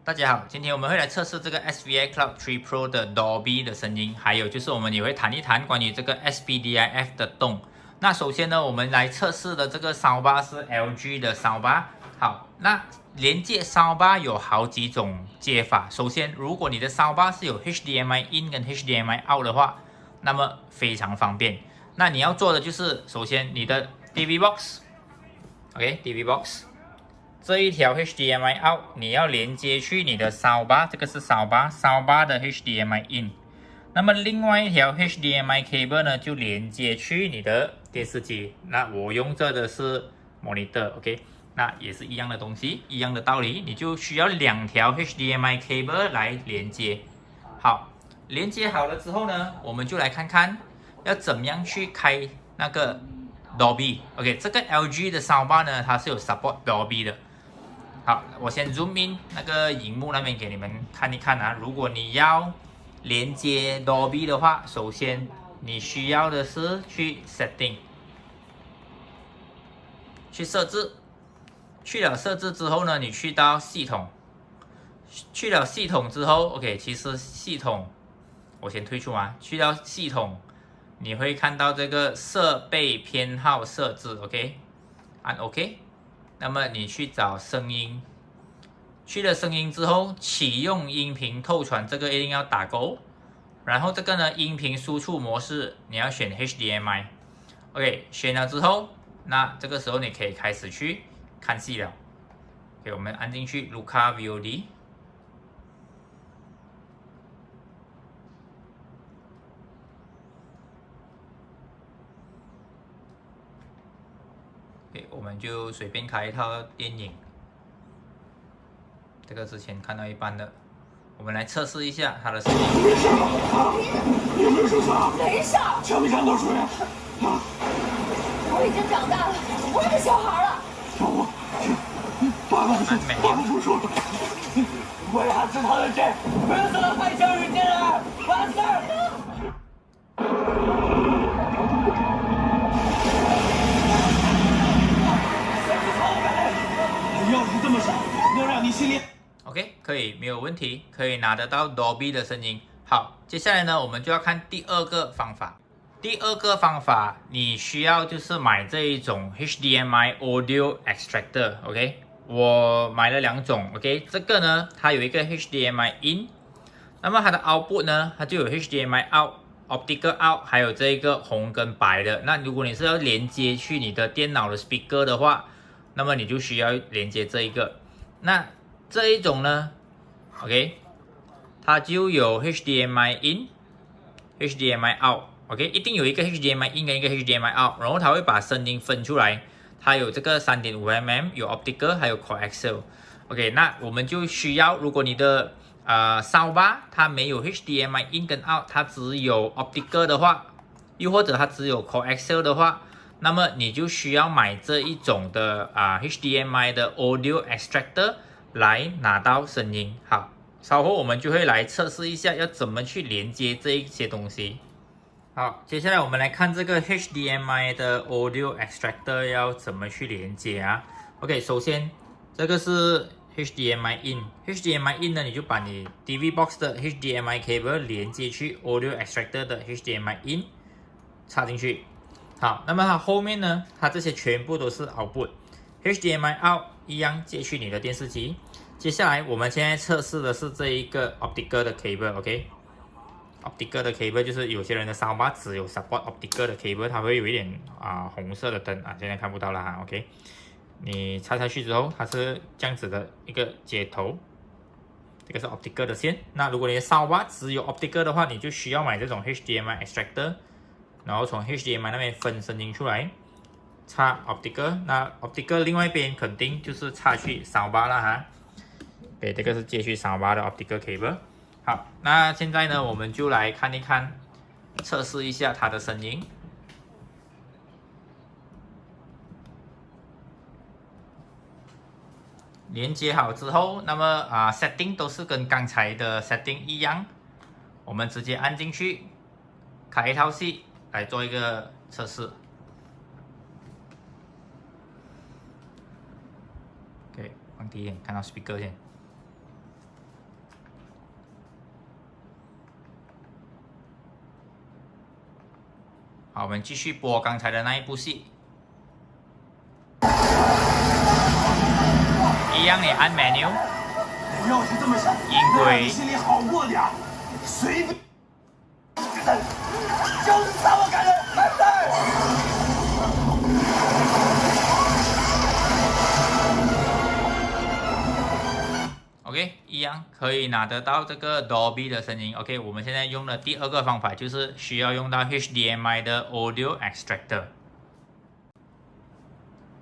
大家好，今天我们会来测试这个 SVI Cloud 3 Pro 的 Dolby 的声音，还有就是我们也会谈一谈关于这个 SPDIF 的动。那首先呢，我们来测试的这个 Soundbar 是 LG 的 Soundbar。好，那连接 Soundbar 有好几种接法。首先，如果你的 Soundbar 是有 HDMI in 跟 HDMI out 的话，那么非常方便。那你要做的就是，首先你的 DV Box，OK，DV Box。这一条 HDMI out 你要连接去你的 Soundbar， 这个是 Soundbar 的 HDMI in。那么另外一条 HDMI cable 呢，就连接去你的电视机。那我用这的是 monitor，OK， 那也是一样的东西，一样的道理，你就需要两条 HDMI cable 来连接。好，连接好了之后呢，我们就来看看要怎么样去开那个 Dolby。OK， 这个 LG 的 Soundbar 呢，它是有 support Dolby 的。好，我先 zoom in 那个荧幕那边给你们看一看啊。如果你要连接 Dolby 的话，首先你需要的是去 setting， 去设置。去了设置之后呢，你去到系统，去了系统之后 ，OK， 其实系统我先退出啊。去到系统，你会看到这个设备偏好设置 ，OK， 按 OK。那么你去找声音，去了声音之后，启用音频透传，这个一定要打勾。然后这个呢，音频输出模式你要选 HDMI。OK， 选了之后，那这个时候你可以开始去看戏了。OK， 我们按进去 Luca VOD。我们就随便开一套电影，这个之前看到一半的，我们来测试一下它的声音。没事，有没有受伤？没事。呛没呛到水？我已经长大了，不是个小孩了。我爸爸不说，为俺是他的剑，不要死了太枪与剑人，完事。要是这么少，能让你心里 OK， 可以，没有问题，可以拿得到 Dolby 的声音。好，接下来呢，我们就要看第二个方法。第二个方法，你需要就是买这一种 HDMI Audio Extractor。OK， 我买了两种。OK， 这个呢，它有一个 HDMI in， 那么它的 output 呢，它就有 HDMI out、Optical out， 还有这个红跟白的。那如果你是要连接去你的电脑的 speaker 的话，那么你就需要连接这一个。那这一种呢 ，OK， 它就有 HDMI in、HDMI out。OK， 一定有一个 HDMI in 跟一个 HDMI out， 然后它会把声音分出来。它有这个 3.5mm， 有 Optical， 还有 Coaxial。OK， 那我们就需要，如果你的Soundbar 它没有 HDMI in 跟 out， 它只有 Optical 的话，又或者它只有 Coaxial 的话，那么你就需要买这一种的HDMI 的 Audio Extractor 来拿到声音。好，稍后我们就会来测试一下要怎么去连接这一些东西。好，接下来我们来看这个 HDMI 的 Audio Extractor 要怎么去连接啊。OK， 首先这个是 HDMI in。HDMI in 呢，你就把你 DV Box 的 HDMI cable 连接去 Audio Extractor 的 HDMI in， 插进去。好，那么它后面呢，它这些全部都是 output。HDMI out 一样接去你的电视机。接下来我们现在测试的是这一个 Optical 的 cable。OK，Optical 的 cable 就是有些人的 Soundbar 只有 support Optical 的 cable， 它会有一点红色的灯啊，现在看不到了哈。OK， 你插下去之后，它是这样子的一个接头，这个是 Optical 的线。那如果你的 Soundbar 只有 Optical 的话，你就需要买这种 HDMI extractor， 然后从 HDMI 那边分声音出来，插 Optical。那 Optical 另外一边肯定就是插去 Soundbar 了哈。OK， 这个是接去 Soundbar 的 Optical cable。好，那现在呢，我们就来看一看，测试一下它的声音。连接好之后，那么setting 都是跟刚才的 setting 一样，我们直接按进去，开一套戏来做一个测试。OK，放低一点，看到 speaker 先。好，我们继续播刚才的那一部戏。一样，你按 menu。要是这么想，音轨。心里好过点，随便。就是这么感人，对不对？ OK， 一样可以拿得到这个 Dolby 的声音。OK， 我们现在用的第二个方法就是需要用到 HDMI 的 Audio Extractor。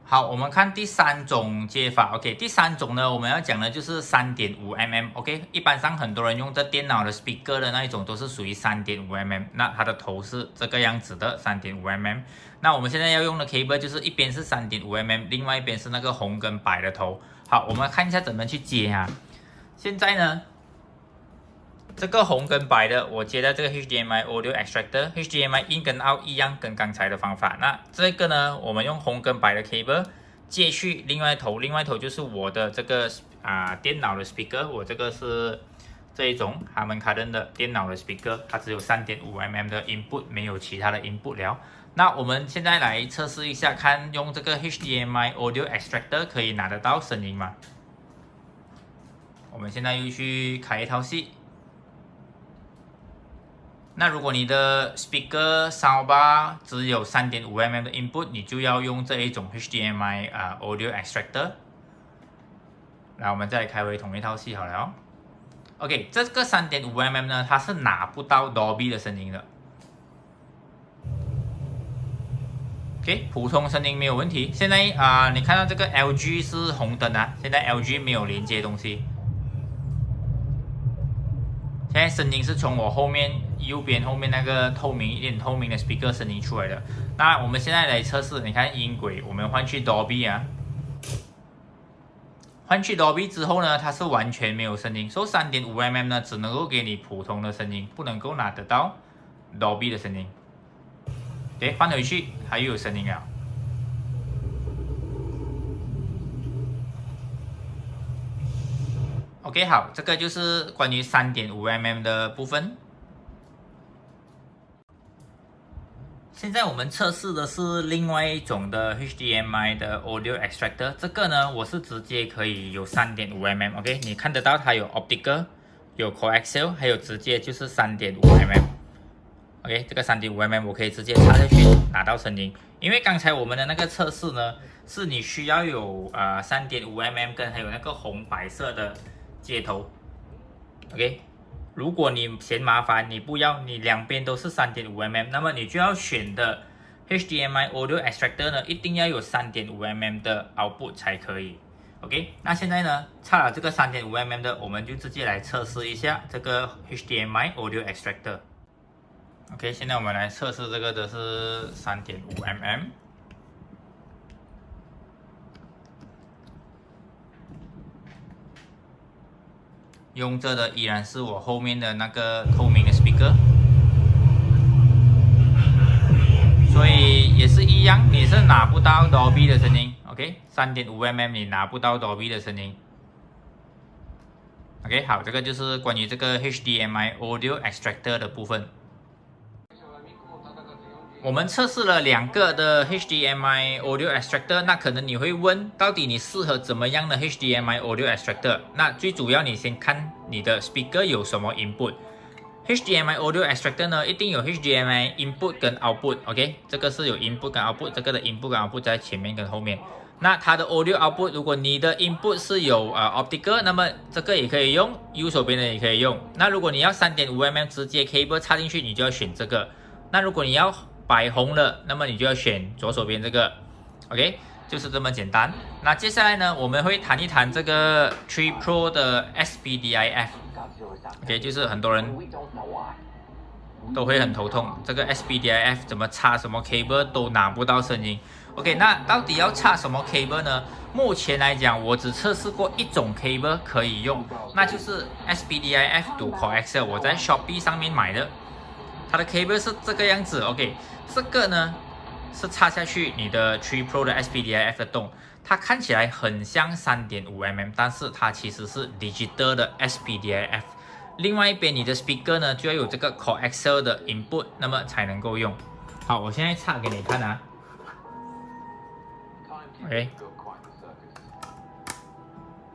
好，我们看第三种接法。OK， 第三种呢，我们要讲的就是 3.5mm。OK， 一般上很多人用这电脑的 speaker 的那一种都是属于 3.5mm， 那它的头是这个样子的 3.5mm。那我们现在要用的 cable 就是一边是 3.5mm， 另外一边是那个红跟白的头。好，我们看一下怎么去接啊。 现在呢，这个红跟白的，我接在这个 HDMI Audio Extractor，HDMI in 跟 out 一样，跟刚才的方法。那这个呢，我们用红跟白的 cable 接去另外一头，另外一头就是我的这个电脑的 speaker， 我这个是这一种 Harman Kardon 的电脑的 speaker， 它只有 3.5mm 的 input， 没有其他的 input 了。那我们现在来测试一下，看用这个 HDMI Audio Extractor 可以拿得到声音吗？ 我们现在又去开一套戏。那如果你的 speaker soundbar 只有 3.5mm 的 input， 你就要用这一种 HDMI Audio Extractor。来，我们再开回同一套戏好了。OK， 这个 3.5mm 呢，它是拿不到 Dolby 的声音的。OK， 普通声音没有问题。现在你看到这个 LG 是红灯啊，现在 LG 没有连接东西。 现在声音是从我后面右边后面那个一点透明的 speaker 声音出来的。那我们现在来测试，你看音轨，我们换去 Dolby 啊，换去 Dolby 之后呢，它是完全没有声音。所以 3.5mm 呢，只能够给你普通的声音，不能够拿得到 Dolby 的声音。对，换回去，它又有声音了。 OK， 好，这个就是关于 3.5mm 的部分。现在我们测试的是另外一种的 HDMI 的 Audio Extractor。这个呢，我是直接可以有 3.5mm。OK， 你看得到它有 Optical， 有 Coaxial， 还有直接就是 3.5mm。OK， 这个 3.5mm 我可以直接插下去拿到声音。因为刚才我们的那个测试呢，是你需要有3.5mm 跟还有那个红白色的 接头 ，OK。如果你嫌麻烦，你不要，你两边都是 3.5mm， 那么你就要选的 HDMI Audio Extractor 呢，一定要有 3.5mm 的 output 才可以 ，OK。那现在呢，插了这个 3.5mm 的，我们就直接来测试一下这个 HDMI Audio Extractor。OK， 现在我们来测试这个的是 3.5mm。 用着的依然是我后面的那个透明的 speaker， 所以也是一样，你是拿不到 Dolby 的声音 ，OK， 3.5mm 你拿不到 Dolby 的声音 ，OK， 好，这个就是关于这个 HDMI Audio Extractor 的部分。 我们测试了2个的 HDMI Audio Extractor， 那可能你会问，到底你适合怎么样的 HDMI Audio Extractor？ 那最主要你先看你的 speaker 有什么 input。HDMI Audio Extractor 呢，一定有 HDMI input 跟 output，OK， 这个是有 input 跟 output， 这个的 input 跟 output 在前面跟后面。那它的 audio output， 如果你的 input 是有optical， 那么这个也可以用，右手边的也可以用。那如果你要 3.5mm 直接 cable 插进去，你就要选这个。那如果你要 白红了，那么你就要选左手边这个 ，OK， 就是这么简单。那接下来呢，我们会谈一谈这个 Tree Pro 的 SPDIF，OK， 就是很多人都会很头痛，这个 SPDIF 怎么插什么 cable 都拿不到声音。OK， 那到底要插什么 cable 呢？目前来讲，我只测试过一种 cable 可以用，那就是 SPDIF to Coaxial， 我在 Shopee 上面买的。 它的 cable 是这个样子 ，OK， 这个呢是插下去你的 Tree Pro 的 SPDIF 的洞，它看起来很像 3.5mm， 但是它其实是 digital 的 SPDIF。另外一边你的 speaker 呢就要有这个 Coaxial 的 input， 那么才能够用。好，我现在插给你看啊。OK，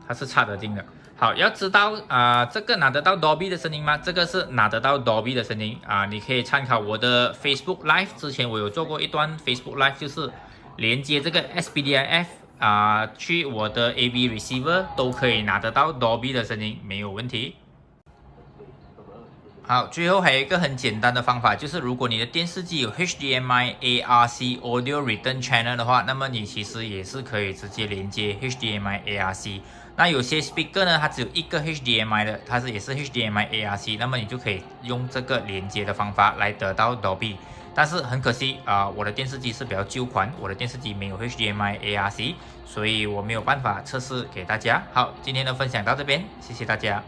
它是插得进的。好，要知道这个拿得到 Dolby 的声音吗？这个是拿得到 Dolby 的声音你可以参考我的 Facebook Live， 之前我有做过一段 Facebook Live， 就是连接这个 SPDIF 去我的 AV receiver 都可以拿得到 Dolby 的声音，没有问题。好，最后还有一个很简单的方法，就是如果你的电视机有 HDMI ARC Audio Return Channel 的话，那么你其实也是可以直接连接 HDMI ARC。那有些 speaker 呢，它只有一个 HDMI 的，它也是 HDMI ARC， 那么你就可以用这个连接的方法来得到 Dolby。但是很可惜我的电视机是比较旧款，我的电视机没有 HDMI ARC， 所以我没有办法测试给大家。好，今天的分享到这边，谢谢大家。